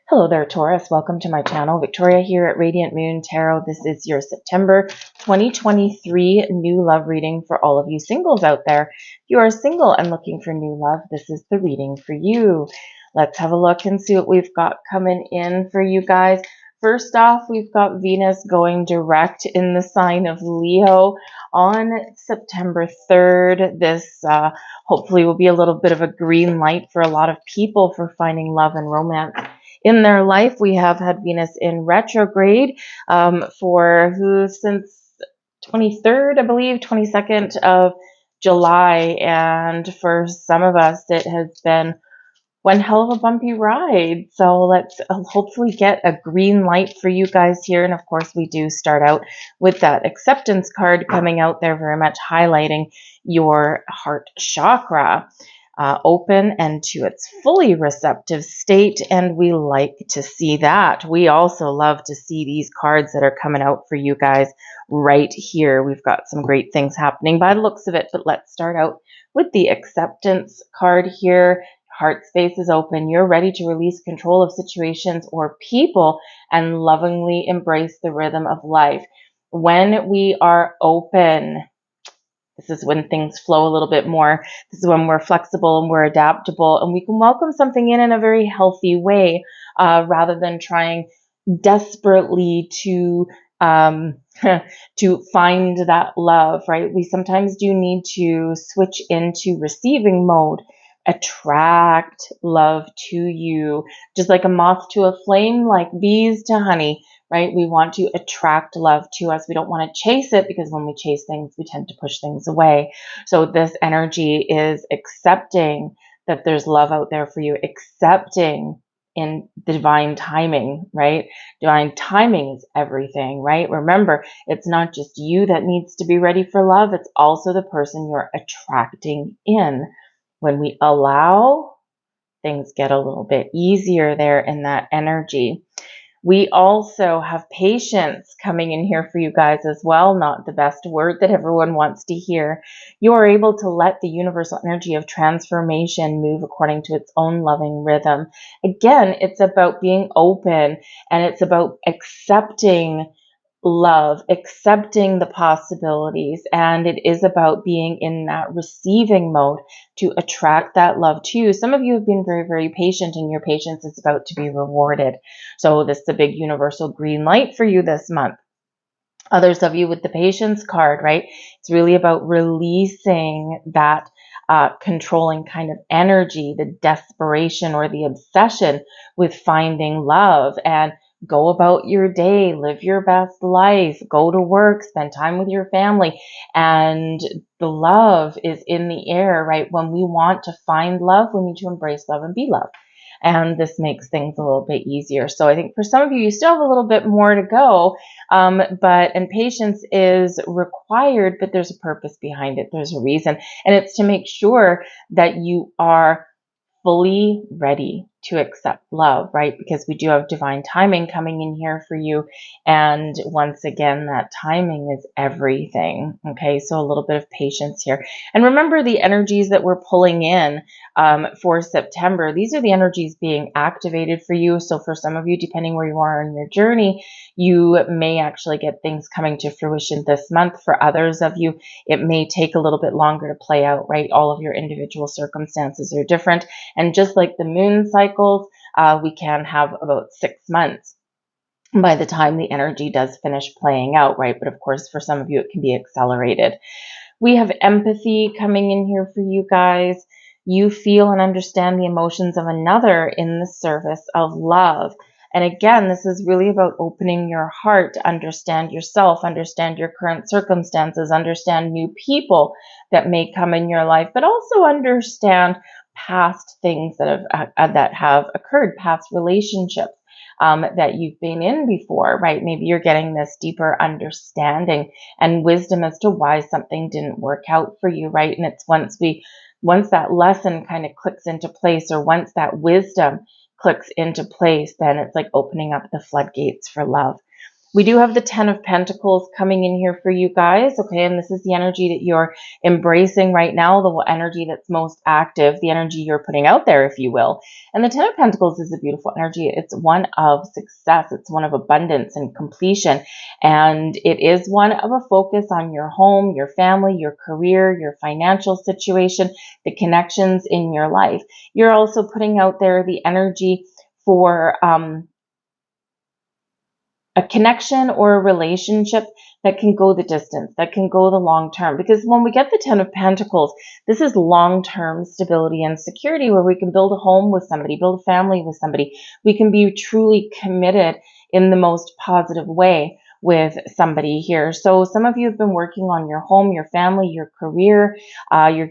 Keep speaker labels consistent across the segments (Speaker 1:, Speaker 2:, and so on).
Speaker 1: Hello there, Taurus. Welcome to my channel. Victoria here at Radiant Moon Tarot. This is your September 2023 new love reading for all of you singles out there. If you are single and looking for new love, this is the reading for you. Let's have a look and see what we've got coming in for you guys. First off, we've got Venus going direct in the sign of Leo on September 3rd. This hopefully will be a little bit of a green light for a lot of people for finding love and romance in their life. We have had Venus in retrograde since 23rd, I believe, 22nd of July. And for some of us, it has been one hell of a bumpy ride. So let's hopefully get a green light for you guys here. And of course, we do start out with that acceptance card coming out there, very much highlighting your heart chakra. Open and to its fully receptive state, and we like to see that. We also love to see these cards that are coming out for you guys right here. We've got some great things happening by the looks of it, but let's start out with the acceptance card here. Heart space is open. You're ready to release control of situations or people and lovingly embrace the rhythm of life. When we are open, this is when things flow a little bit more. This is when we're flexible and we're adaptable, and we can welcome something in a very healthy way, rather than trying desperately to to find that love, right? We sometimes do need to switch into receiving mode. Attract love to you, just like a moth to a flame, like bees to honey, right? We want to attract love to us. We don't want to chase it, because when we chase things, we tend to push things away. So this energy is accepting that there's love out there for you, accepting in the divine timing, right? Divine timing is everything, right? Remember, it's not just you that needs to be ready for love. It's also the person you're attracting in. When we allow, things get a little bit easier there in that energy. We also have patience coming in here for you guys as well. Not the best word that everyone wants to hear. You are able to let the universal energy of transformation move according to its own loving rhythm. Again, it's about being open, and it's about accepting love, accepting the possibilities, and it is about being in that receiving mode to attract that love to you. Some of you have been very, very patient, and your patience is about to be rewarded. So this is a big universal green light for you this month. Others of you with the patience card, right? It's really about releasing that controlling kind of energy, the desperation or the obsession with finding love, and go about your day, live your best life, go to work, spend time with your family. And the love is in the air, right? When we want to find love, we need to embrace love and be love. And this makes things a little bit easier. So I think for some of you, you still have a little bit more to go, and patience is required, but there's a purpose behind it. There's a reason, and it's to make sure that you are fully ready to accept love, right? Because we do have divine timing coming in here for you. And once again, that timing is everything. Okay, so a little bit of patience here. And remember the energies that we're pulling in for September. These are the energies being activated for you. So for some of you, depending where you are in your journey, you may actually get things coming to fruition this month. For others of you, it may take a little bit longer to play out, right? All of your individual circumstances are different. And just like the moon cycles, we can have about 6 months by the time the energy does finish playing out, right? But of course, for some of you, it can be accelerated. We have empathy coming in here for you guys. You feel and understand the emotions of another in the service of love. And again, this is really about opening your heart to understand yourself, understand your current circumstances, understand new people that may come in your life, but also understand past things that have occurred, past relationships that you've been in before, right? Maybe you're getting this deeper understanding and wisdom as to why something didn't work out for you, right? And it's once that lesson kind of clicks into place, or once that wisdom clicks into place, then it's like opening up the floodgates for love. We do have the 10 of Pentacles coming in here for you guys, okay? And this is the energy that you're embracing right now, the energy that's most active, the energy you're putting out there, if you will. And the 10 of Pentacles is a beautiful energy. It's one of success. It's one of abundance and completion. And it is one of a focus on your home, your family, your career, your financial situation, the connections in your life. You're also putting out there the energy for a connection or a relationship that can go the distance, that can go the long term. Because when we get the 10 of Pentacles, this is long-term stability and security, where we can build a home with somebody, build a family with somebody. We can be truly committed in the most positive way with somebody here. So some of you have been working on your home, your family, your career. You've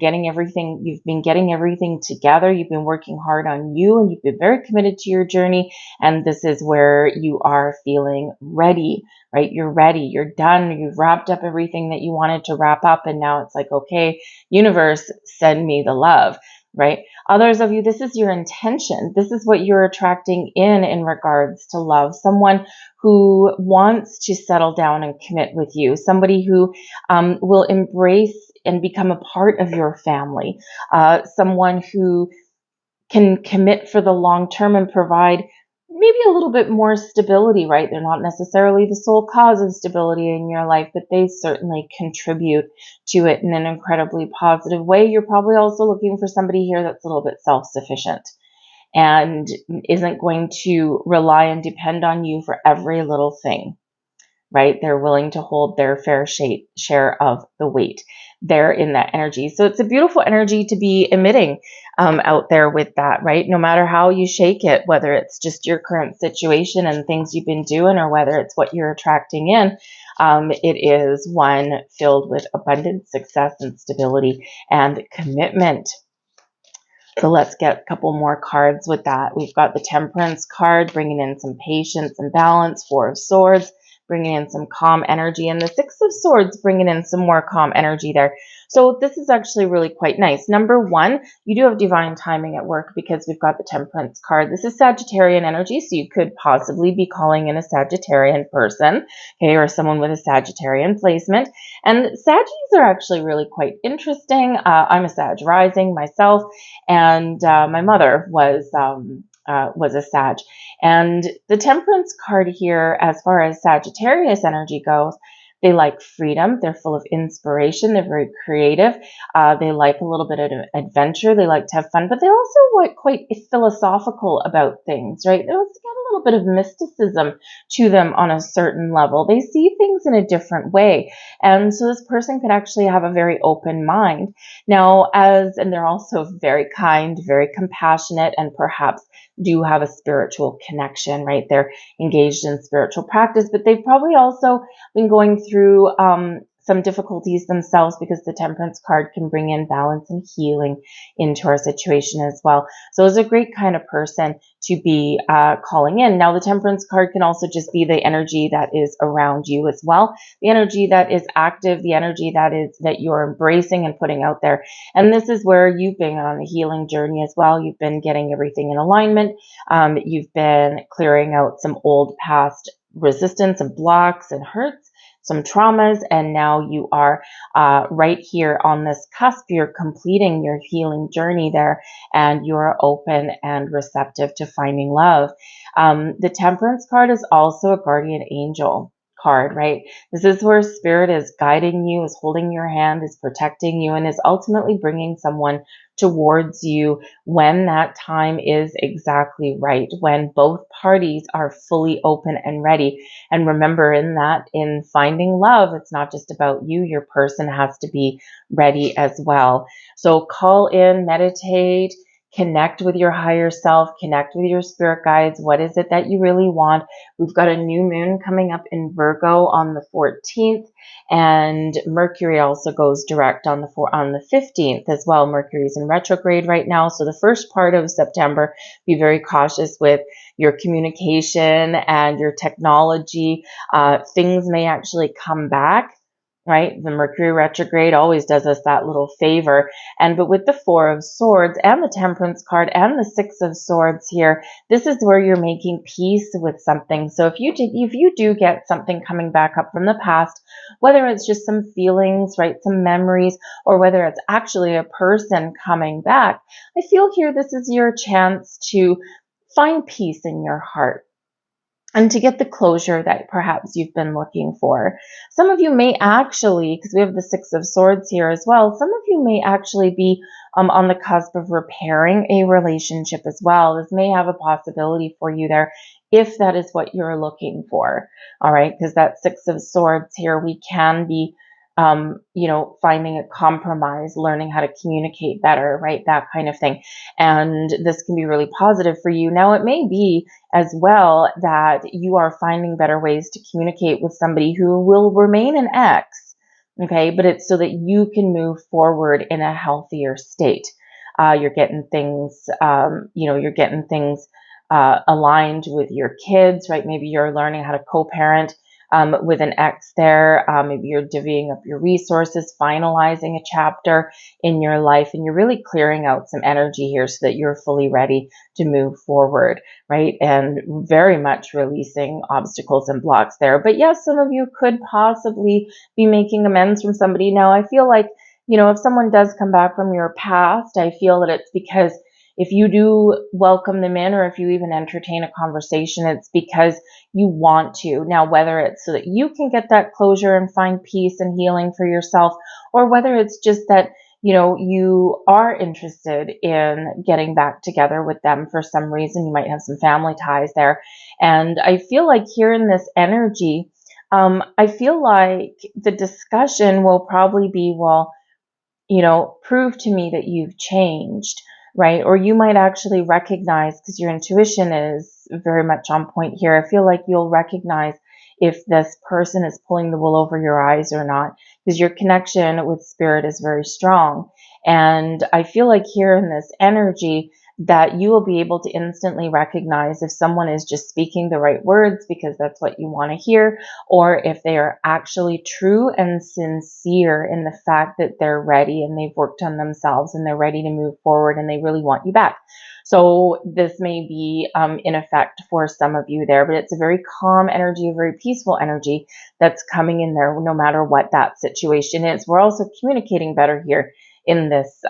Speaker 1: been getting everything together. You've been working hard on you, and you've been very committed to your journey. And this is where you are feeling ready, right? You're ready. You're done. You've wrapped up everything that you wanted to wrap up. And now it's like, okay, universe, send me the love, right? Others of you, this is your intention. This is what you're attracting in regards to love. Someone who wants to settle down and commit with you. Somebody who will embrace and become a part of your family. Someone who can commit for the long term and provide maybe a little bit more stability, right? They're not necessarily the sole cause of stability in your life, but they certainly contribute to it in an incredibly positive way. You're probably also looking for somebody here that's a little bit self-sufficient and isn't going to rely and depend on you for every little thing, right? They're willing to hold their fair share of the weight. They're in that energy. So it's a beautiful energy to be emitting out there with that, right? No matter how you shake it, whether it's just your current situation and things you've been doing, or whether it's what you're attracting in, it is one filled with abundance, success, and stability and commitment. So let's get a couple more cards with that. We've got the Temperance card, bringing in some patience and balance. Four of Swords, bringing in some calm energy. And the Six of Swords, bringing in some more calm energy there. So this is actually really quite nice. Number one, you do have divine timing at work because we've got the Temperance card. This is Sagittarian energy, so you could possibly be calling in a Sagittarian person, okay, or someone with a Sagittarian placement. And Saggies are actually really quite interesting. I'm a Sag rising myself, and my mother was a Sag. And the Temperance card here, as far as Sagittarius energy goes, they like freedom. They're full of inspiration. They're very creative. They like a little bit of adventure. They like to have fun, but they're also quite philosophical about things, right? They also got a little bit of mysticism to them on a certain level. They see things in a different way. And so this person could actually have a very open mind. Now, and they're also very kind, very compassionate, and perhaps do have a spiritual connection, right? They're engaged in spiritual practice, but they've probably also been going through some difficulties themselves, because the Temperance card can bring in balance and healing into our situation as well. So it's a great kind of person to be calling in. Now, the Temperance card can also just be the energy that is around you as well, the energy that is active, the energy that you're embracing and putting out there. And this is where you've been on a healing journey as well. You've been getting everything in alignment. You've been clearing out some old past resistance and blocks and hurts, some traumas, and now you are right here on this cusp. You're completing your healing journey there, and you're open and receptive to finding love. The Temperance card is also a guardian angel card, right? This is where spirit is guiding you, is holding your hand, is protecting you, and is ultimately bringing someone towards you when that time is exactly right, when both parties are fully open and ready. And remember, in finding love, it's not just about you. Your person has to be ready as well. So call in, meditate, connect with your higher self, connect with your spirit guides. What is it that you really want? We've got a new moon coming up in Virgo on the 14th, and Mercury also goes direct on the 15th as well. Mercury's in retrograde right now. So the first part of September, be very cautious with your communication and your technology. Things may actually come back right? The Mercury retrograde always does us that little favor. But with the Four of Swords and the Temperance card and the Six of Swords here, this is where you're making peace with something. So if you do get something coming back up from the past, whether it's just some feelings, right, some memories, or whether it's actually a person coming back, I feel here this is your chance to find peace in your heart and to get the closure that perhaps you've been looking for. Some of you may actually, because we have the Six of Swords here as well, some of you may actually be on the cusp of repairing a relationship as well. This may have a possibility for you there if that is what you're looking for. All right, because that Six of Swords here, we can be finding a compromise, learning how to communicate better, right? That kind of thing. And this can be really positive for you. Now, it may be as well that you are finding better ways to communicate with somebody who will remain an ex, okay? But it's so that you can move forward in a healthier state. You're getting things, aligned with your kids, right? Maybe you're learning how to co-parent with an ex there. Maybe you're divvying up your resources, finalizing a chapter in your life, and you're really clearing out some energy here so that you're fully ready to move forward, right? And very much releasing obstacles and blocks there. But yes, some of you could possibly be making amends from somebody. Now, I feel like, if someone does come back from your past, I feel that it's because if you do welcome them in, or if you even entertain a conversation, it's because you want to. Now, whether it's so that you can get that closure and find peace and healing for yourself, or whether it's just that, you are interested in getting back together with them for some reason. You might have some family ties there. And I feel like here in this energy, I feel like the discussion will probably be, well, prove to me that you've changed, right? Or you might actually recognize, because your intuition is very much on point here, I feel like you'll recognize if this person is pulling the wool over your eyes or not, because your connection with spirit is very strong. And I feel like here in this energy, that you will be able to instantly recognize if someone is just speaking the right words because that's what you want to hear, or if they are actually true and sincere in the fact that they're ready and they've worked on themselves and they're ready to move forward and they really want you back. So this may be in effect for some of you there, but it's a very calm energy, a very peaceful energy that's coming in there no matter what that situation is. We're also communicating better here in this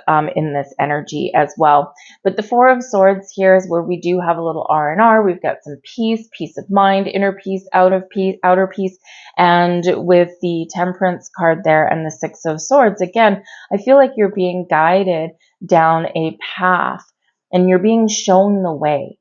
Speaker 1: energy as well. But the Four of Swords here is where we do have a little R&R. We've got some peace of mind, inner peace, outer peace. And with the Temperance card there and the Six of Swords, again, I feel like you're being guided down a path and you're being shown the way.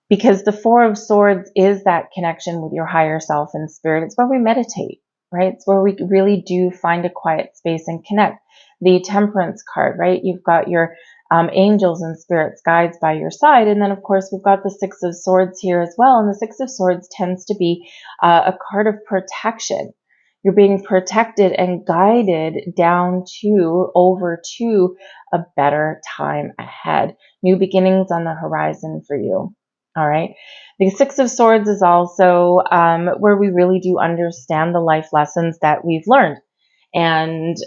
Speaker 1: Because the Four of Swords is that connection with your higher self and spirit. It's where we meditate, right? It's where we really do find a quiet space and connect. The Temperance card, right? You've got your angels and spirits, guides by your side. And then, of course, we've got the Six of Swords here as well. And the Six of Swords tends to be a card of protection. You're being protected and guided over to a better time ahead. New beginnings on the horizon for you. All right. The Six of Swords is also where we really do understand the life lessons that we've learned. And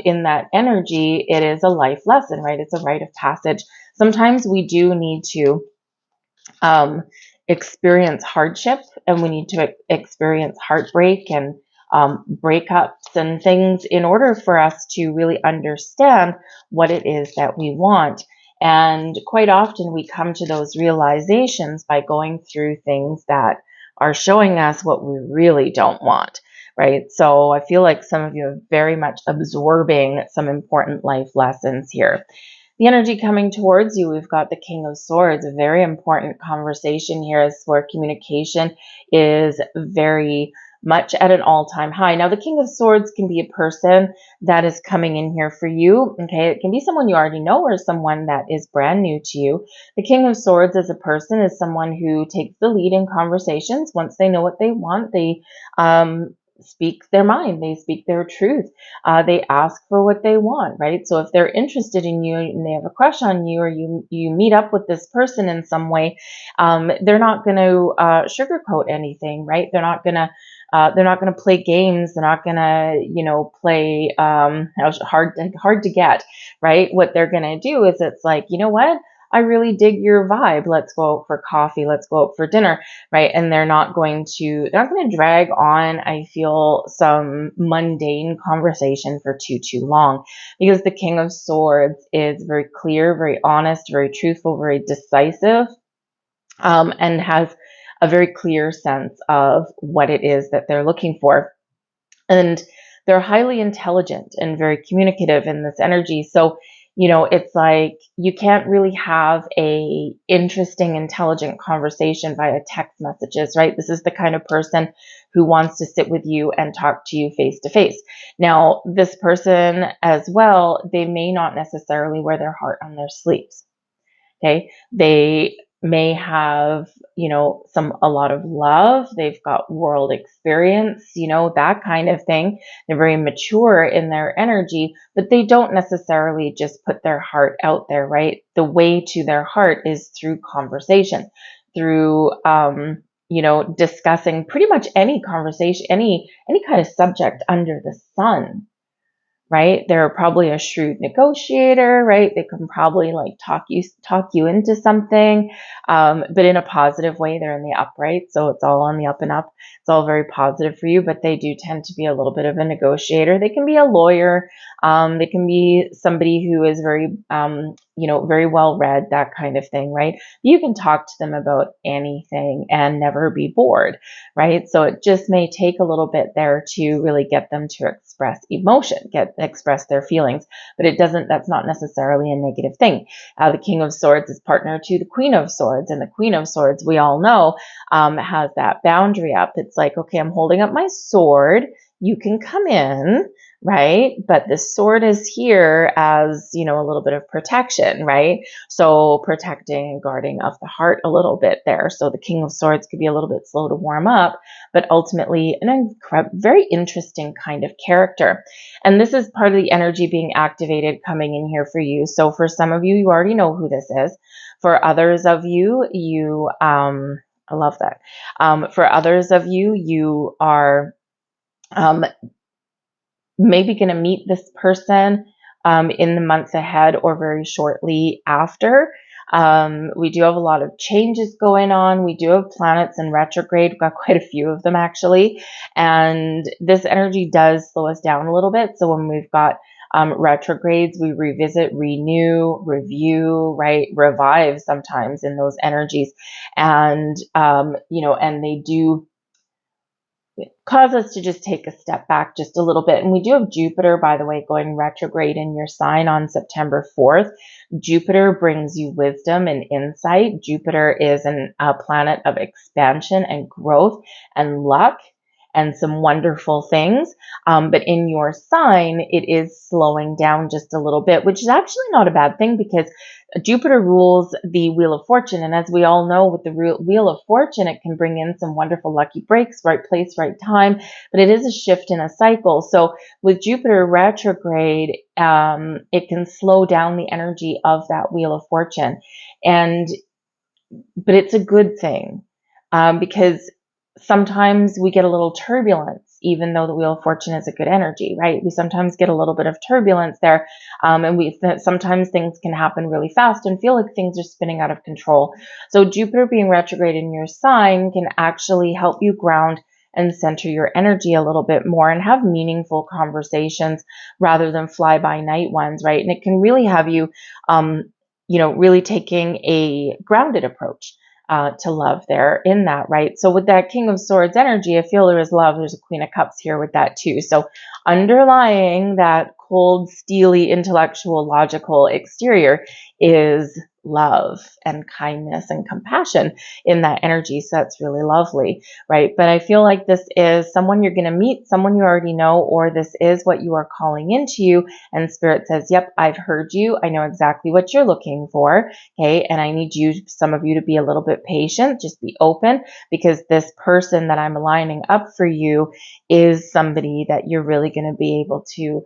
Speaker 1: in that energy, it is a life lesson, right? It's a rite of passage. Sometimes we do need to experience hardship, and we need to experience heartbreak and breakups and things in order for us to really understand what it is that we want. And quite often we come to those realizations by going through things that are showing us what we really don't want, right? So I feel like some of you are very much absorbing some important life lessons here. The energy coming towards you, we've got the King of Swords, a very important conversation here is where communication is very much at an all-time high. Now, the King of Swords can be a person that is coming in here for you, okay? It can be someone you already know or someone that is brand new to you. The King of Swords as a person is someone who takes the lead in conversations. Once they know what they want, they speak their mind, they speak their truth, they ask for what they want, right? So if they're interested in you and they have a crush on you, or you meet up with this person in some way, they're not going to sugarcoat anything, right? They're not going to play games. They're not going to, play hard to get, right? What they're going to do is, it's like, you know what? I really dig your vibe. Let's go out for coffee. Let's go out for dinner, right? And they're not going to drag on, I feel, some mundane conversation for too long, because the King of Swords is very clear, very honest, very truthful, very decisive, and has a very clear sense of what it is that they're looking for. And they're highly intelligent and very communicative in this energy. So, it's like you can't really have a interesting, intelligent conversation via text messages, right? This is the kind of person who wants to sit with you and talk to you face to face. Now, this person as well, they may not necessarily wear their heart on their sleeves. Okay. They may have, a lot of love. They've got world experience, that kind of thing. They're very mature in their energy, but they don't necessarily just put their heart out there, right? The way to their heart is through conversation, through, discussing pretty much any conversation, any kind of subject under the sun. Right? They're probably a shrewd negotiator, right? They can probably talk you into something, but in a positive way. They're in the upright, so it's all on the up and up. It's all very positive for you, but they do tend to be a little bit of a negotiator. They can be a lawyer. They can be somebody who is very, very well read, that kind of thing, right? You can talk to them about anything and never be bored, right? So it just may take a little bit there to really get them to express emotion, express their feelings, but that's not necessarily a negative thing. The King of Swords is partner to the Queen of Swords, and the Queen of Swords, we all know, has that boundary up. It's like, okay, I'm holding up my sword. You can come in, right? But the sword is here as, a little bit of protection, right? So protecting and guarding of the heart a little bit there. So the King of Swords could be a little bit slow to warm up, but ultimately very interesting kind of character. And this is part of the energy being activated coming in here for you. So for some of you, you already know who this is. For others of you, I love that. For others of you, you are maybe going to meet this person in the months ahead or very shortly after. We do have a lot of changes going on. We do have planets in retrograde. We've got quite a few of them, actually. And this energy does slow us down a little bit. So when we've got retrogrades, we revisit, renew, review, right? Revive sometimes in those energies. And, and they do cause us to just take a step back just a little bit. And we do have Jupiter, by the way, going retrograde in your sign on September 4th. Jupiter brings you wisdom and insight. Jupiter is a planet of expansion and growth and luck and some wonderful things. But in your sign, it is slowing down just a little bit, which is actually not a bad thing, because Jupiter rules the Wheel of Fortune. And as we all know, with the Wheel of Fortune, it can bring in some wonderful lucky breaks, right place, right time, but it is a shift in a cycle. So with Jupiter retrograde, it can slow down the energy of that Wheel of Fortune. But it's a good thing, because sometimes we get a little turbulence, even though the Wheel of Fortune is a good energy, right? We sometimes get a little bit of turbulence there. And sometimes things can happen really fast and feel like things are spinning out of control. So Jupiter being retrograde in your sign can actually help you ground and center your energy a little bit more and have meaningful conversations rather than fly by night ones, right? And it can really have you, really taking a grounded approach to love there in that, right? So with that King of Swords energy, I feel there is love. There's a Queen of Cups here with that too. So underlying that cold, steely, intellectual, logical exterior is love and kindness and compassion in that energy. So that's really lovely, right? But I feel like this is someone you're going to meet, someone you already know, or this is what you are calling into you. And Spirit says, yep, I've heard you. I know exactly what you're looking for. Okay. And I need you, some of you, to be a little bit patient, just be open, because this person that I'm lining up for you is somebody that you're really going to be able to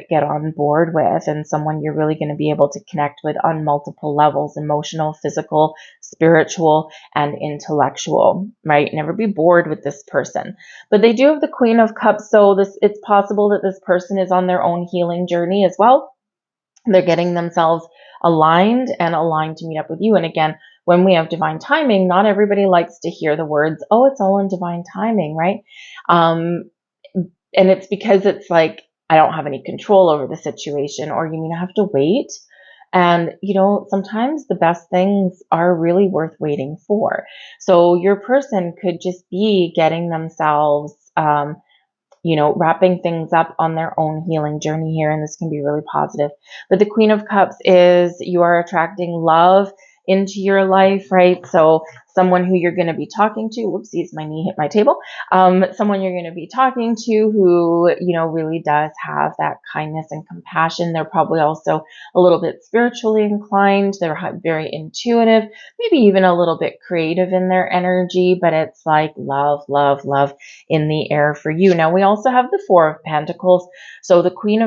Speaker 1: get on board with, and someone you're really going to be able to connect with on multiple levels: emotional, physical, spiritual, and intellectual, right? Never be bored with this person. But they do have the Queen of Cups, so it's possible that this person is on their own healing journey as well. They're getting themselves aligned to meet up with you. And again, when we have divine timing, not everybody likes to hear the words, oh, it's all in divine timing, right? And it's because it's like, I don't have any control over the situation, or you mean I have to wait? And, sometimes the best things are really worth waiting for. So your person could just be getting themselves, wrapping things up on their own healing journey here. And this can be really positive. But the Queen of Cups is, you are attracting love into your life, right? So someone who you're going to be talking to, whoopsies, my knee hit my table. Someone you're going to be talking to who, really does have that kindness and compassion. They're probably also a little bit spiritually inclined. They're very intuitive, maybe even a little bit creative in their energy, but it's like love, love, love in the air for you. Now we also have the Four of Pentacles. So the Queen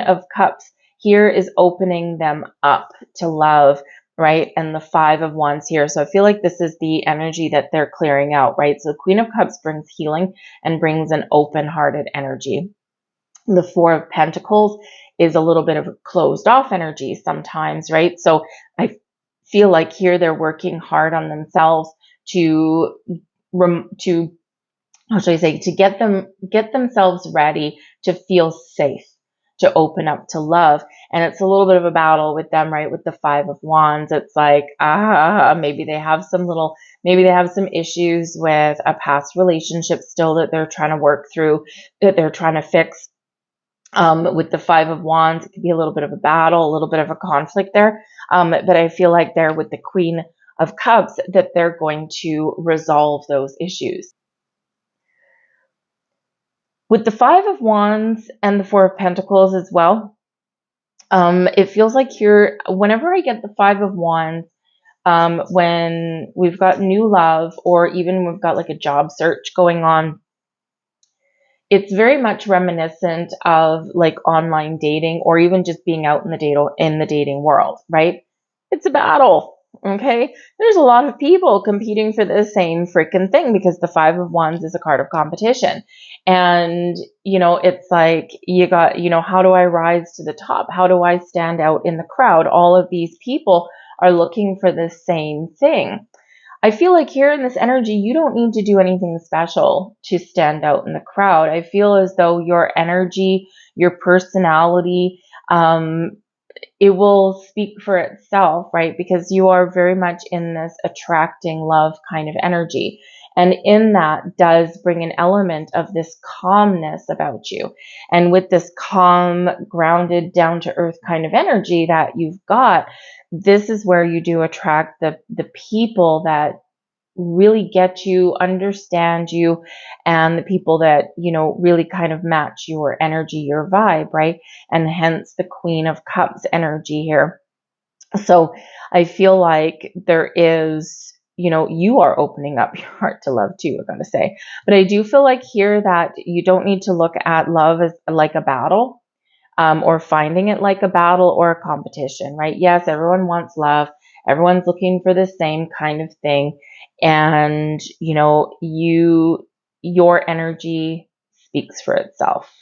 Speaker 1: of Cups here is opening them up to love, right? And the Five of Wands here. So I feel like this is the energy that they're clearing out, right? So the Queen of Cups brings healing and brings an open-hearted energy. The Four of Pentacles is a little bit of a closed off energy sometimes, right? So I feel like here they're working hard on themselves to how should I say, to get themselves ready to feel safe, to open up to love. And it's a little bit of a battle with them, right? With the Five of Wands, it's like, maybe they have some issues with a past relationship still that they're trying to work through, that they're trying to fix. With the Five of Wands, it could be a little bit of a battle, a little bit of a conflict there. But I feel like they're with the Queen of Cups, that they're going to resolve those issues. With the Five of Wands and the Four of Pentacles as well, it feels like here, whenever I get the Five of Wands, when we've got new love, or even we've got like a job search going on, it's very much reminiscent of like online dating, or even just being out in the dating world, right? It's a battle. Okay, there's a lot of people competing for the same freaking thing, because the Five of Wands is a card of competition. And, it's like, you got, how do I rise to the top? How do I stand out in the crowd? All of these people are looking for the same thing. I feel like here in this energy, you don't need to do anything special to stand out in the crowd. I feel as though your energy, your personality, it will speak for itself, right? Because you are very much in this attracting love kind of energy. And in that does bring an element of this calmness about you. And with this calm, grounded, down to earth kind of energy that you've got, this is where you do attract the people that really get you, understand you, and the people that, really kind of match your energy, your vibe, right? And hence the Queen of Cups energy here. So I feel like there is, you are opening up your heart to love too, I gotta say. But I do feel like here that you don't need to look at love as like a battle, or finding it like a battle or a competition, right? Yes, everyone wants love. Everyone's looking for the same kind of thing. And, your energy speaks for itself.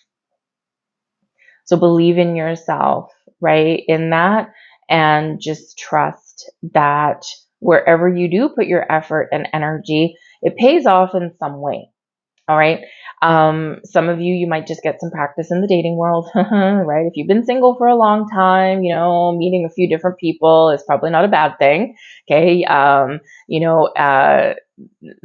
Speaker 1: So believe in yourself, right? In that, and just trust that wherever you do put your effort and energy, it pays off in some way. All right. Some of you might just get some practice in the dating world, right? If you've been single for a long time, meeting a few different people is probably not a bad thing. Okay.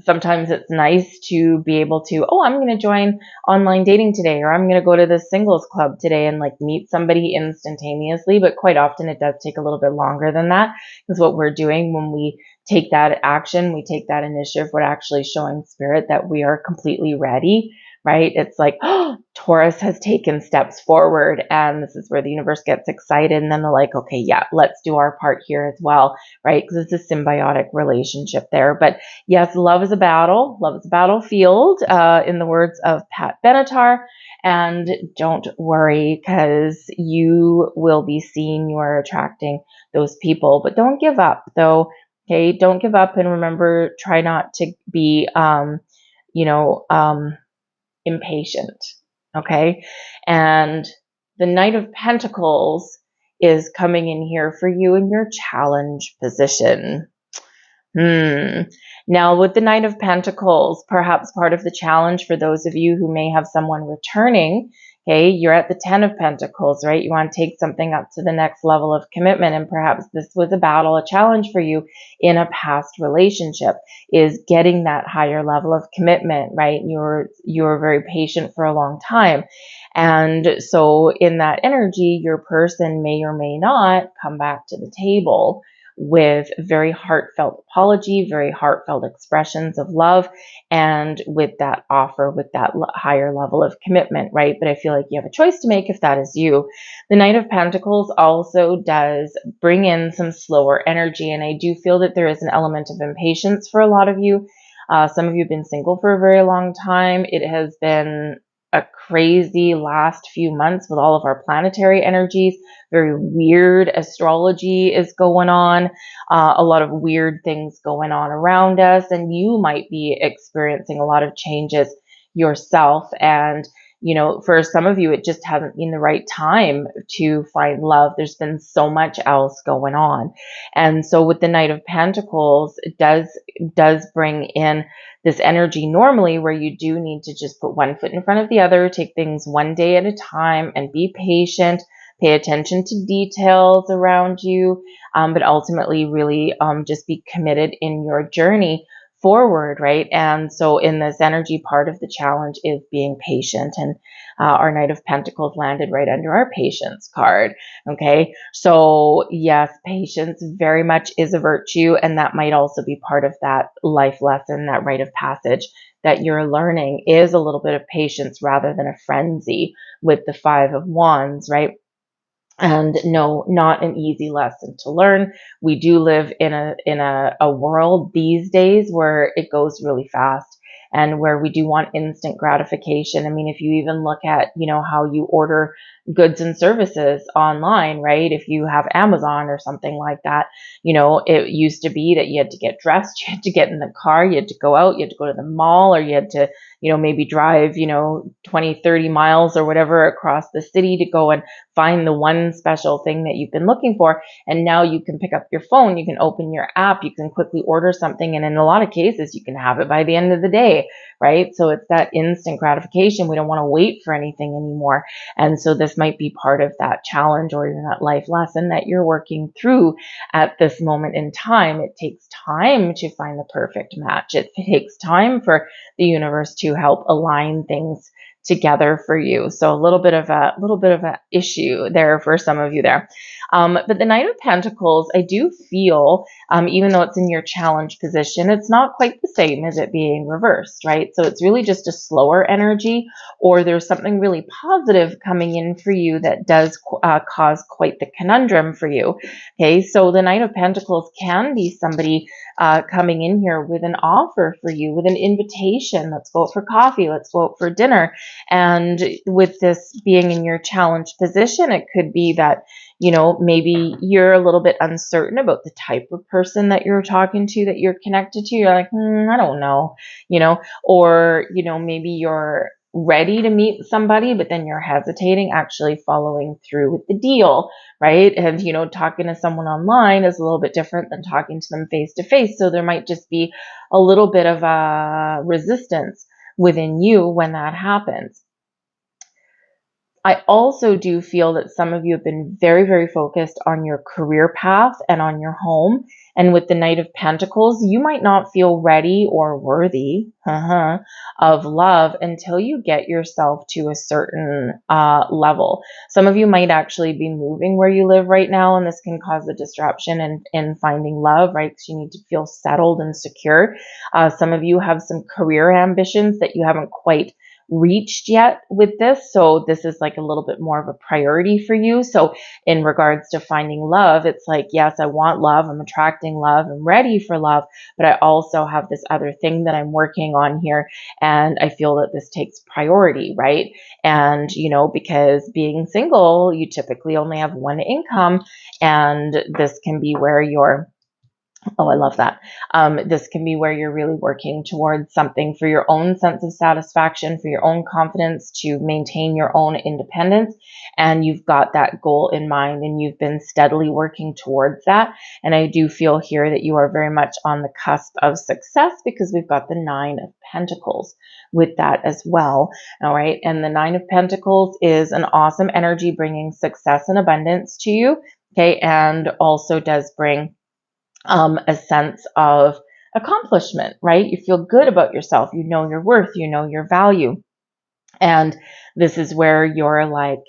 Speaker 1: sometimes it's nice to be able to, oh, I'm going to join online dating today, or I'm going to go to the singles club today and like meet somebody instantaneously. But quite often it does take a little bit longer than that, because what we're doing when we take that action, we take that initiative, we're actually showing spirit that we are completely ready, right? It's like, oh, Taurus has taken steps forward, and this is where the universe gets excited. And then they're like, okay, yeah, let's do our part here as well, right? Because it's a symbiotic relationship there. But yes, love is a battle. Love is a battlefield, in the words of Pat Benatar. And don't worry, because you will be seen. You are attracting those people. But don't give up, though. Okay, don't give up. And remember, try not to be, you know, impatient. Okay. And the Knight of Pentacles is coming in here for you in your challenge position. Now, with the Knight of Pentacles, perhaps part of the challenge for those of you who may have someone returning, okay, you're at the 10 of Pentacles, right? You want to take something up to the next level of commitment, and perhaps this was a battle, a challenge for you in a past relationship, is getting that higher level of commitment, right? You're very patient for a long time. And so in that energy, your person may or may not come back to the table with very heartfelt apology, very heartfelt expressions of love, and with that offer, with that higher level of commitment, right? But I feel like you have a choice to make if that is you. The Knight of Pentacles also does bring in some slower energy, and I do feel that there is an element of impatience for a lot of you. Some of you have been single for a very long time. It has been a crazy last few months with all of our planetary energies. Very weird astrology is going on. A lot of weird things going on around us, and you might be experiencing a lot of changes yourself. And for some of you, it just hasn't been the right time to find love. There's been so much else going on. And so with the Knight of Pentacles, it does bring in this energy normally where you do need to just put one foot in front of the other, take things one day at a time, and be patient, pay attention to details around you, but ultimately really just be committed in your journey forward, right? And so in this energy, part of the challenge is being patient, and our Knight of Pentacles landed right under our patience card. Okay, so yes, patience very much is a virtue, and that might also be part of that life lesson, that rite of passage that you're learning, is a little bit of patience rather than a frenzy with the 5 of Wands, right? And no, not an easy lesson to learn. We do live in a world these days where it goes really fast, and where we do want instant gratification. I mean, if you even look at, how you order goods and services online, right? If you have Amazon or something like that, it used to be that you had to get dressed, you had to get in the car, you had to go out, you had to go to the mall, or you had to, maybe drive, 20, 30 miles or whatever across the city to go and find the one special thing that you've been looking for. And now you can pick up your phone, you can open your app, you can quickly order something, and in a lot of cases you can have it by the end of the day, right? So it's that instant gratification. We don't want to wait for anything anymore. And so this might be part of that challenge, or even that life lesson that you're working through at this moment in time. It takes time to find the perfect match. It takes time for the universe to help align things together for you. So a little bit of a issue there for some of you there. But the Knight of Pentacles, I do feel, even though it's in your challenge position, it's not quite the same as it being reversed, right? So it's really just a slower energy, or there's something really positive coming in for you that does cause quite the conundrum for you. Okay, so the Knight of Pentacles can be somebody coming in here with an offer for you, with an invitation. Let's go out for coffee. Let's go out for dinner. And with this being in your challenge position, it could be that, maybe you're a little bit uncertain about the type of person that you're talking to, that you're connected to. You're like, I don't know, or, maybe you're ready to meet somebody, but then you're hesitating actually following through with the deal, right? And, talking to someone online is a little bit different than talking to them face to face. So there might just be a little bit of a resistance within you when that happens. I also do feel that some of you have been very, very focused on your career path and on your home. And with the Knight of Pentacles, you might not feel ready or worthy of love until you get yourself to a certain level. Some of you might actually be moving where you live right now, and this can cause a disruption in finding love, right? Because you need to feel settled and secure. Some of you have some career ambitions that you haven't quite reached yet with this. So this is like a little bit more of a priority for you. So in regards to finding love, it's like, yes, I want love. I'm attracting love. I'm ready for love. But I also have this other thing that I'm working on here. And I feel that this takes priority, right? And, because being single, you typically only have one income. And this can be where I love that. This can be where you're really working towards something for your own sense of satisfaction, for your own confidence, to maintain your own independence. And you've got that goal in mind and you've been steadily working towards that. And I do feel here that you are very much on the cusp of success because we've got the Nine of Pentacles with that as well. All right. And the Nine of Pentacles is an awesome energy bringing success and abundance to you. Okay. And also does bring a sense of accomplishment, right? You feel good about yourself. You know your worth. You know your value. And this is where you're like,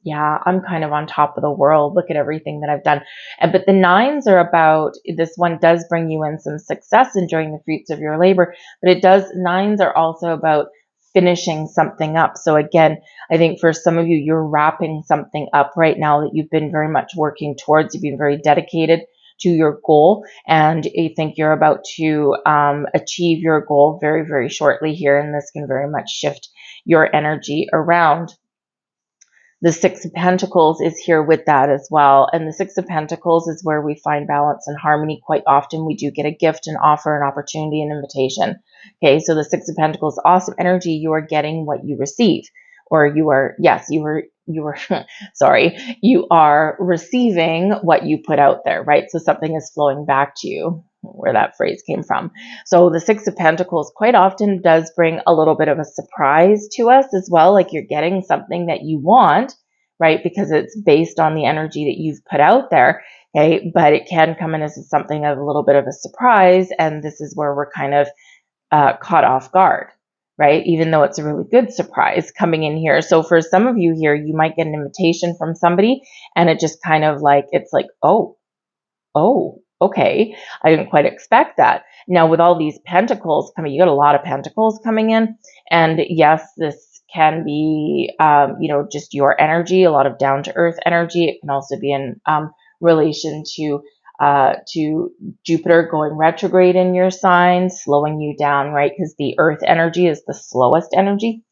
Speaker 1: yeah, I'm kind of on top of the world. Look at everything that I've done. But the nines are about, this one does bring you in some success, enjoying the fruits of your labor, but nines are also about finishing something up. So again, I think for some of you, you're wrapping something up right now that you've been very much working towards. You've been very dedicated to your goal, and I think you're about to achieve your goal very, very shortly here, and this can very much shift your energy around. The Six of Pentacles is here with that as well. And the Six of Pentacles is where we find balance and harmony. Quite often we do get a gift, an offer, an opportunity, an invitation. Okay, so the Six of Pentacles, awesome energy. You are getting what you receive. Or you are sorry, you are receiving what you put out there, right? So something is flowing back to you, where that phrase came from. So the Six of Pentacles quite often does bring a little bit of a surprise to us as well, like you're getting something that you want, right? Because it's based on the energy that you've put out there, okay? But it can come in as something of a little bit of a surprise, and this is where we're kind of caught off guard, right? Even though it's a really good surprise coming in here. So for some of you here, you might get an invitation from somebody, and it just kind of like, it's like, oh, okay, I didn't quite expect that. Now with all these pentacles coming, you got a lot of pentacles coming in, and yes, this can be, just your energy, a lot of down to earth energy. It can also be in relation to Jupiter going retrograde in your sign, slowing you down, right? Because the earth energy is the slowest energy.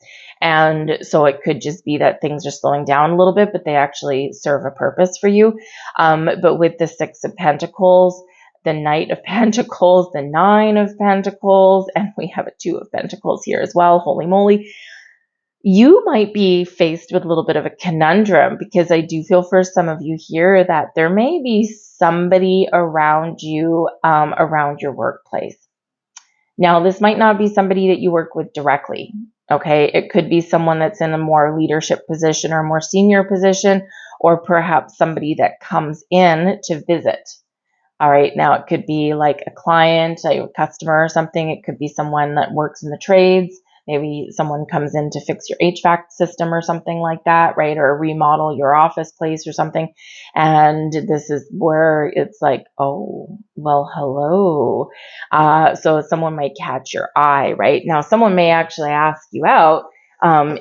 Speaker 1: And so it could just be that things are slowing down a little bit, but they actually serve a purpose for you. But with the Six of Pentacles, the Knight of Pentacles, the Nine of Pentacles, and we have a Two of Pentacles here as well. Holy moly. You might be faced with a little bit of a conundrum, because I do feel for some of you here that there may be somebody around you, around your workplace. Now, this might not be somebody that you work with directly, okay? It could be someone that's in a more leadership position or a more senior position, or perhaps somebody that comes in to visit. All right, now it could be like a client, a customer or something. It could be someone that works in the trades. Maybe someone comes in to fix your HVAC system or something like that, right? Or remodel your office place or something. And this is where it's like, oh, well, hello. So someone might catch your eye, right? Now, someone may actually ask you out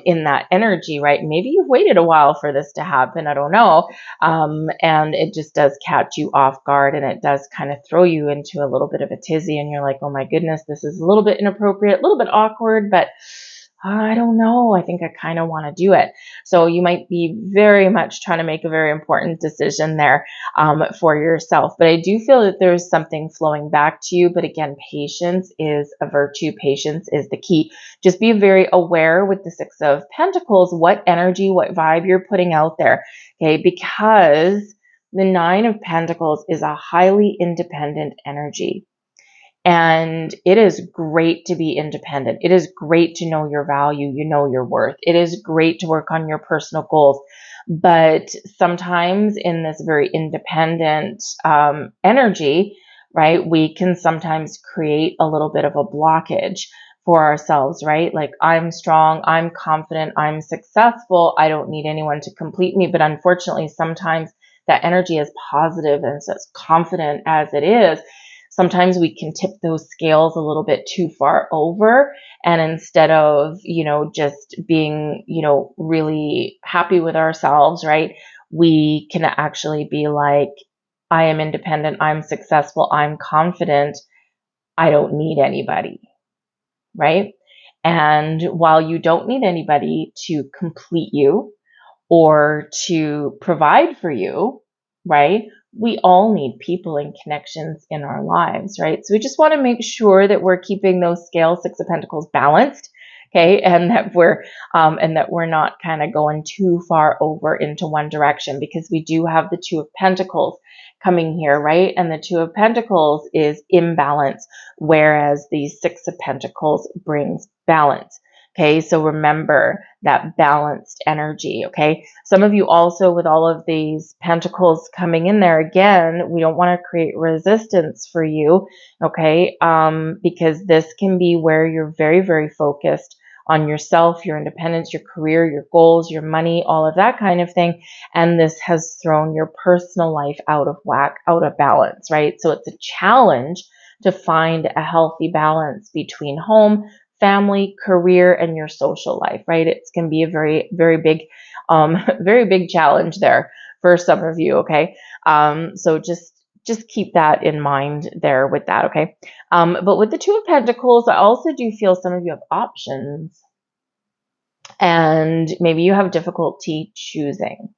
Speaker 1: in that energy, right? Maybe you've waited a while for this to happen. I don't know. And it just does catch you off guard, and it does kind of throw you into a little bit of a tizzy, and you're like, oh my goodness, this is a little bit inappropriate, a little bit awkward, but I don't know. I think I kind of want to do it. So you might be very much trying to make a very important decision there for yourself. But I do feel that there's something flowing back to you. But again, patience is a virtue. Patience is the key. Just be very aware with the Six of Pentacles, what energy, what vibe you're putting out there. Okay, because the Nine of Pentacles is a highly independent energy. And it is great to be independent. It is great to know your value, you know your worth. It is great to work on your personal goals. But sometimes in this very independent energy, right, we can sometimes create a little bit of a blockage for ourselves, right? Like, I'm strong, I'm confident, I'm successful, I don't need anyone to complete me. But unfortunately, sometimes that energy is positive and so as confident as it is, sometimes we can tip those scales a little bit too far over. And instead of, just being, really happy with ourselves, right, we can actually be like, I am independent, I'm successful, I'm confident, I don't need anybody, right? And while you don't need anybody to complete you or to provide for you, right? We all need people and connections in our lives, right? So we just want to make sure that we're keeping those scales, Six of Pentacles, balanced, okay, and that we're not kind of going too far over into one direction, because we do have the Two of Pentacles coming here, right? And the Two of Pentacles is imbalance, whereas the Six of Pentacles brings balance. Okay, so remember that balanced energy, okay? Some of you also, with all of these pentacles coming in there, again, we don't want to create resistance for you, okay? Because this can be where you're very, very focused on yourself, your independence, your career, your goals, your money, all of that kind of thing. And this has thrown your personal life out of whack, out of balance, right? So it's a challenge to find a healthy balance between home, family, career, and your social life, right? It's going to be a very, very big, very big challenge there for some of you. Okay. So just keep that in mind there with that. Okay. But with the Two of Pentacles, I also do feel some of you have options, and maybe you have difficulty choosing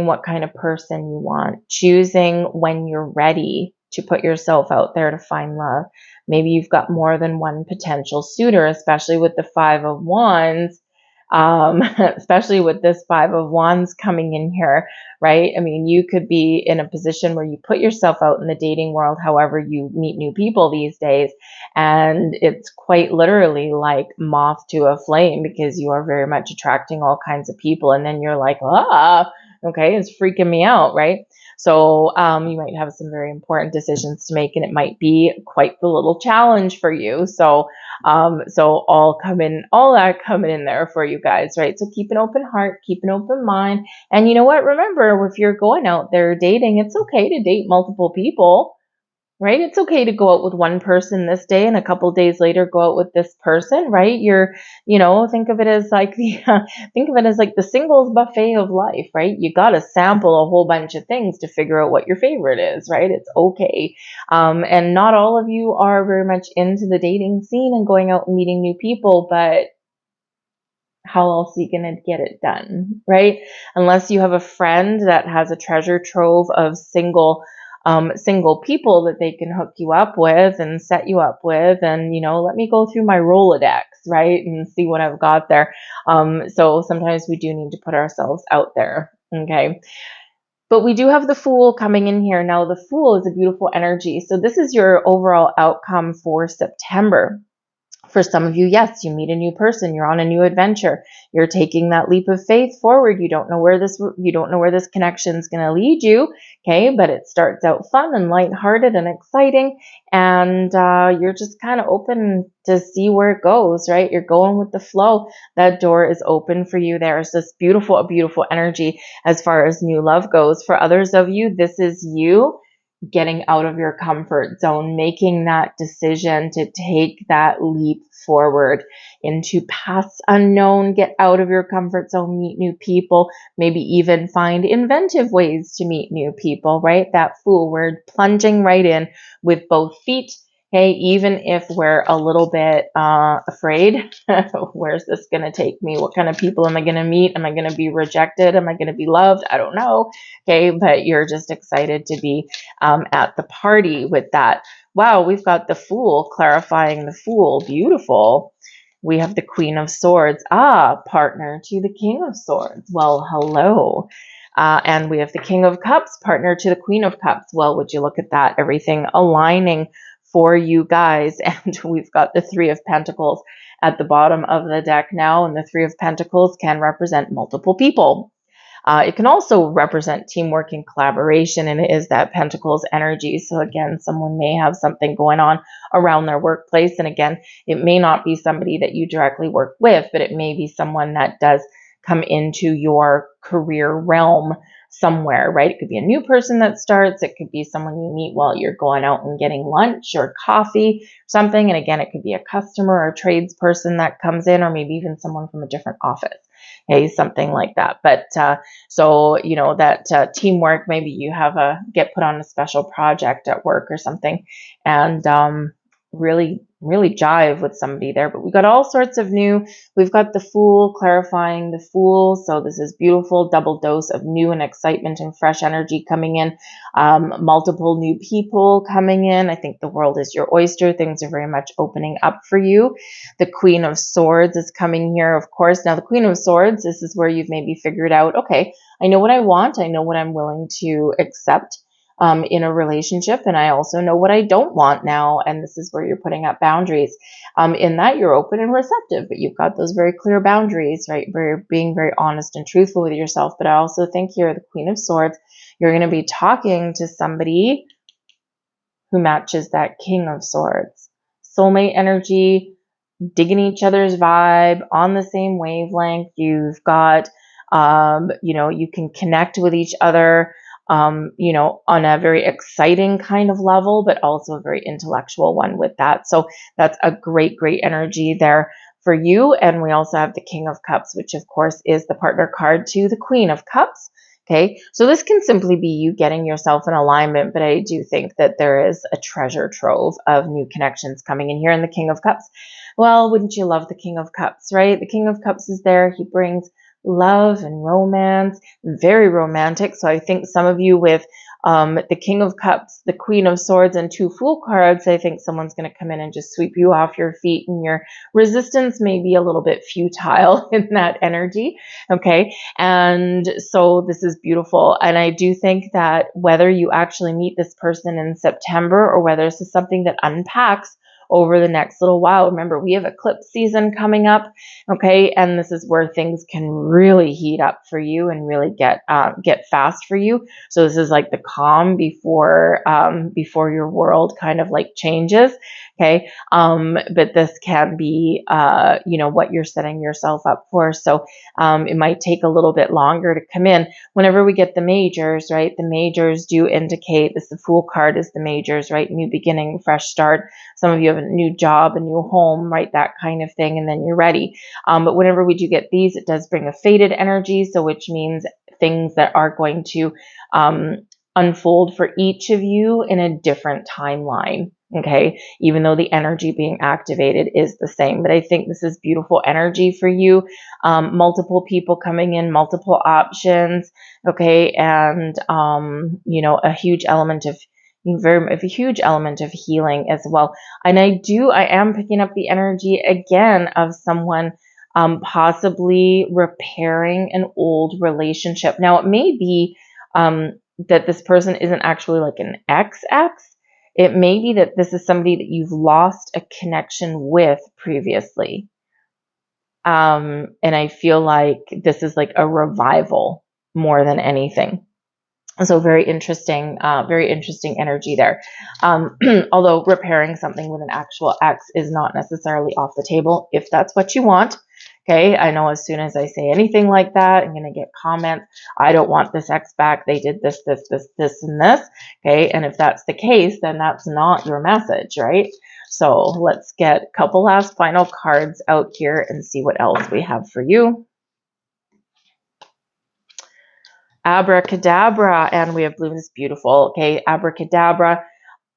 Speaker 1: what kind of person you want, choosing when you're ready to put yourself out there to find love. Maybe you've got more than one potential suitor, especially with the Five of Wands, especially with this Five of Wands coming in here, right? I mean, you could be in a position where you put yourself out in the dating world, however you meet new people these days, and it's quite literally like moth to a flame, because you are very much attracting all kinds of people, and then you're like, okay, it's freaking me out, right? So you might have some very important decisions to make, and it might be quite the little challenge for you. So all that coming in there for you guys, right? So keep an open heart, keep an open mind, and you know what? Remember, if you're going out there dating, it's okay to date multiple people. Right? It's okay to go out with one person this day and a couple days later go out with this person, right? Think of it as like the singles buffet of life, right? You got to sample a whole bunch of things to figure out what your favorite is, right? It's okay. And not all of you are very much into the dating scene and going out and meeting new people, but how else are you going to get it done, right? Unless you have a friend that has a treasure trove of single people that they can hook you up with and set you up with, and let me go through my Rolodex, right, and see what I've got there. So sometimes we do need to put ourselves out there, okay? But we do have the Fool coming in here. Now, the Fool is a beautiful energy. So this is your overall outcome for September. For some of you, yes, you meet a new person, you're on a new adventure, you're taking that leap of faith forward. You don't know where this connection is going to lead you, okay? But it starts out fun and lighthearted and exciting, and you're just kind of open to see where it goes, right? You're going with the flow. That door is open for you. There's this beautiful energy as far as new love goes. For others of you, this is you getting out of your comfort zone, making that decision to take that leap forward into paths unknown, get out of your comfort zone, meet new people, maybe even find inventive ways to meet new people, right? That Fool, we're plunging right in with both feet. Okay, even if we're a little bit afraid, where's this going to take me? What kind of people am I going to meet? Am I going to be rejected? Am I going to be loved? I don't know. Okay, but you're just excited to be at the party with that. Wow, we've got the Fool, clarifying the Fool. Beautiful. We have the Queen of Swords. Partner to the King of Swords. Well, hello. And we have the King of Cups, partner to the Queen of Cups. Well, would you look at that? Everything aligning for you guys. And we've got the Three of Pentacles at the bottom of the deck now. And the Three of Pentacles can represent multiple people. It can also represent teamwork and collaboration, and it is that Pentacles energy. So again, someone may have something going on around their workplace. And again, it may not be somebody that you directly work with, but it may be someone that does come into your career realm somewhere, right? It could be a new person that starts. It could be someone you meet while you're going out and getting lunch or coffee, something. And again, it could be a customer or a tradesperson that comes in, or maybe even someone from a different office. Okay, something like that. But so, you know, that teamwork, maybe you have get put on a special project at work or something, and really jive with somebody there. But we got all sorts of we've got the Fool, clarifying the Fool. So this is beautiful, double dose of new and excitement and fresh energy coming in. Multiple new people coming in. I think the world is your oyster. Things are very much opening up for you. The Queen of Swords is coming here, of course. Now the Queen of Swords, this is where you've maybe figured out, okay, I know what I want. I know what I'm willing to accept in a relationship, and I also know what I don't want now, and this is where you're putting up boundaries. In that you're open and receptive, but you've got those very clear boundaries, right? Where you're being very honest and truthful with yourself. But I also think here, the Queen of Swords, you're going to be talking to somebody who matches that King of Swords. Soulmate energy, digging each other's vibe, on the same wavelength. You've got, you know, you can connect with each other, you know, on a very exciting kind of level, but also a very intellectual one with that. So that's a great energy there for you. And we also have the King of Cups, which of course is the partner card to the Queen of Cups. Okay, so this can simply be you getting yourself in alignment, but I do think that there is a treasure trove of new connections coming in here in the King of Cups. Well, wouldn't you love the King of Cups, right? The King of Cups is there. He brings love and romance, very romantic. So I think some of you with the King of Cups, the Queen of Swords, and two Fool cards, I think someone's going to come in and just sweep you off your feet, and your resistance may be a little bit futile in that energy. Okay. And so this is beautiful. And I do think that whether you actually meet this person in September or whether this is something that unpacks over the next little while. Remember, we have eclipse season coming up, okay? And this is where things can really heat up for you and really get fast for you. So this is like the calm before your world kind of like changes, okay? But this can be, you know, what you're setting yourself up for. So it might take a little bit longer to come in. Whenever we get the majors, right? The majors do indicate this. The Fool card is the majors, right? New beginning, fresh start. Some of you have a new job, a new home, right? That kind of thing. And then you're ready. But whenever we do get these, it does bring a fated energy. So which means things that are going to unfold for each of you in a different timeline. Okay. Even though the energy being activated is the same, but I think this is beautiful energy for you. Multiple people coming in, multiple options. Okay. And, you know, a huge element of healing as well. And I am picking up the energy again of someone possibly repairing an old relationship. Now, it may be that this person isn't actually like an ex. It may be that this is somebody that you've lost a connection with previously. And I feel like this is like a revival more than anything. So very interesting energy there. Although repairing something with an actual ex is not necessarily off the table if that's what you want. Okay, I know as soon as I say anything like that, I'm going to get comments. I don't want this ex back. They did this, and this. Okay, and if that's the case, then that's not your message, right? So let's get a couple last final cards out here and see what else we have for you. Abracadabra, and we have blue. This is beautiful. Okay, abracadabra,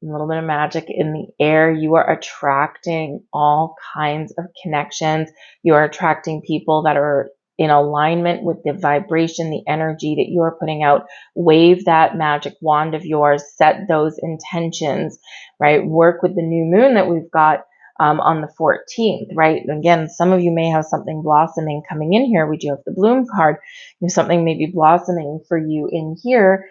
Speaker 1: a little bit of magic in the air. You are attracting all kinds of connections. You are attracting people that are in alignment with the vibration, the energy that you're putting out. Wave that magic wand of yours, set those intentions, right? Work with the new moon that we've got on the 14th, right? And again, some of you may have something blossoming coming in here. We do have the bloom card. You have something maybe blossoming for you in here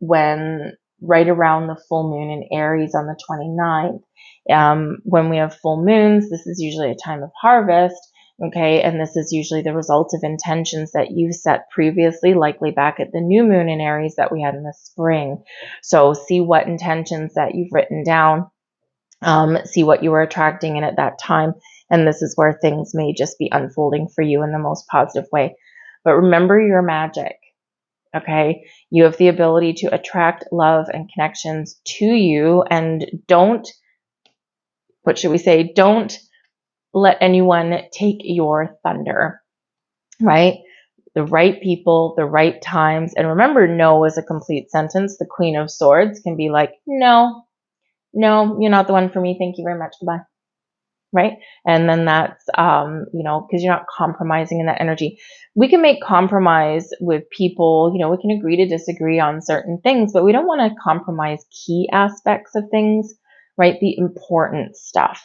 Speaker 1: when right around the full moon in Aries on the 29th. When we have full moons, this is usually a time of harvest. Okay, and this is usually the result of intentions that you set previously, likely back at the new moon in Aries that we had in the spring. So see what intentions that you've written down, see what you were attracting in at that time, and this is where things may just be unfolding for you in the most positive way. But remember your magic, okay? You have the ability to attract love and connections to you, and don't, what should we say, don't let anyone take your thunder, right? The right people, the right times. And remember, no is a complete sentence. The Queen of Swords can be like, no, you're not the one for me. Thank you very much. Goodbye. Right? And then that's, because you're not compromising in that energy. We can make compromise with people, we can agree to disagree on certain things, but we don't want to compromise key aspects of things, right? The important stuff.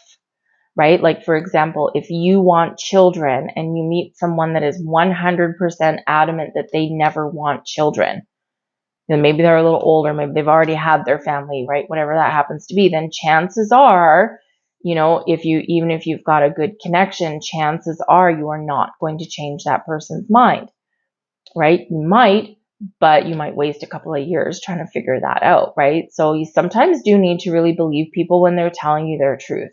Speaker 1: Right? Like, for example, if you want children and you meet someone that is 100% adamant that they never want children, then maybe they're a little older, maybe they've already had their family, right? Whatever that happens to be, then chances are, even if you've got a good connection, chances are you are not going to change that person's mind, right? You might, but you might waste a couple of years trying to figure that out, right? So you sometimes do need to really believe people when they're telling you their truth.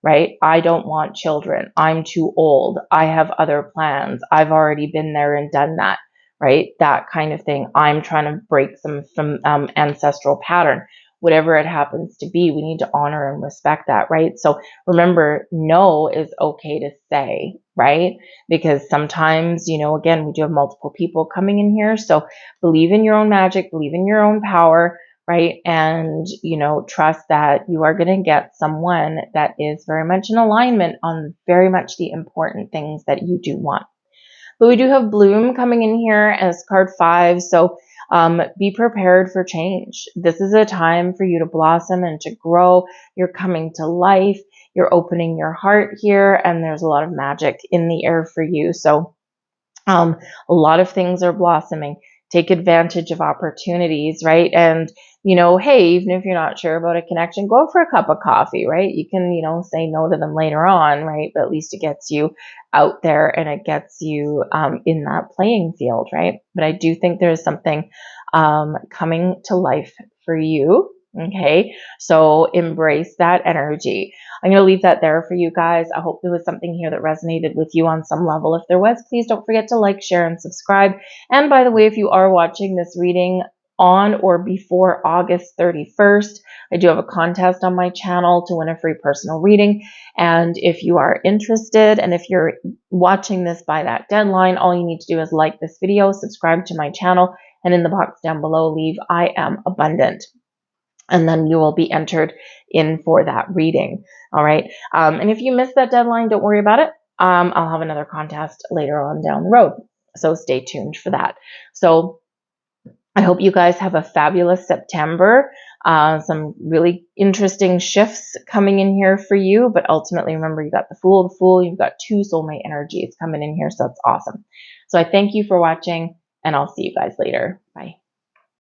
Speaker 1: Right? I don't want children. I'm too old. I have other plans. I've already been there and done that, right? That kind of thing. I'm trying to break some ancestral pattern. Whatever it happens to be, we need to honor and respect that, right? So remember, no is okay to say, right? Because sometimes, again, we do have multiple people coming in here. So believe in your own magic, believe in your own power, right? And, trust that you are going to get someone that is very much in alignment on very much the important things that you do want. But we do have Bloom coming in here as card 5. So be prepared for change. This is a time for you to blossom and to grow. You're coming to life. You're opening your heart here, and there's a lot of magic in the air for you. So a lot of things are blossoming. Take advantage of opportunities, right? And, hey, even if you're not sure about a connection, go for a cup of coffee, right? You can, say no to them later on, right? But at least it gets you out there and it gets you in that playing field, right? But I do think there's something coming to life for you. Okay, so embrace that energy. I'm going to leave that there for you guys. I hope there was something here that resonated with you on some level. If there was, please don't forget to like, share, and subscribe. And by the way, if you are watching this reading on or before August 31st, I do have a contest on my channel to win a free personal reading. And if you are interested, and if you're watching this by that deadline, all you need to do is like this video, subscribe to my channel, and in the box down below, leave "I am abundant." And then you will be entered in for that reading. All right. And if you missed that deadline, don't worry about it. I'll have another contest later on down the road. So stay tuned for that. So I hope you guys have a fabulous September. Some really interesting shifts coming in here for you. But ultimately, remember, you got the Fool. You've got 2 soulmate energies coming in here. So that's awesome. So I thank you for watching, and I'll see you guys later.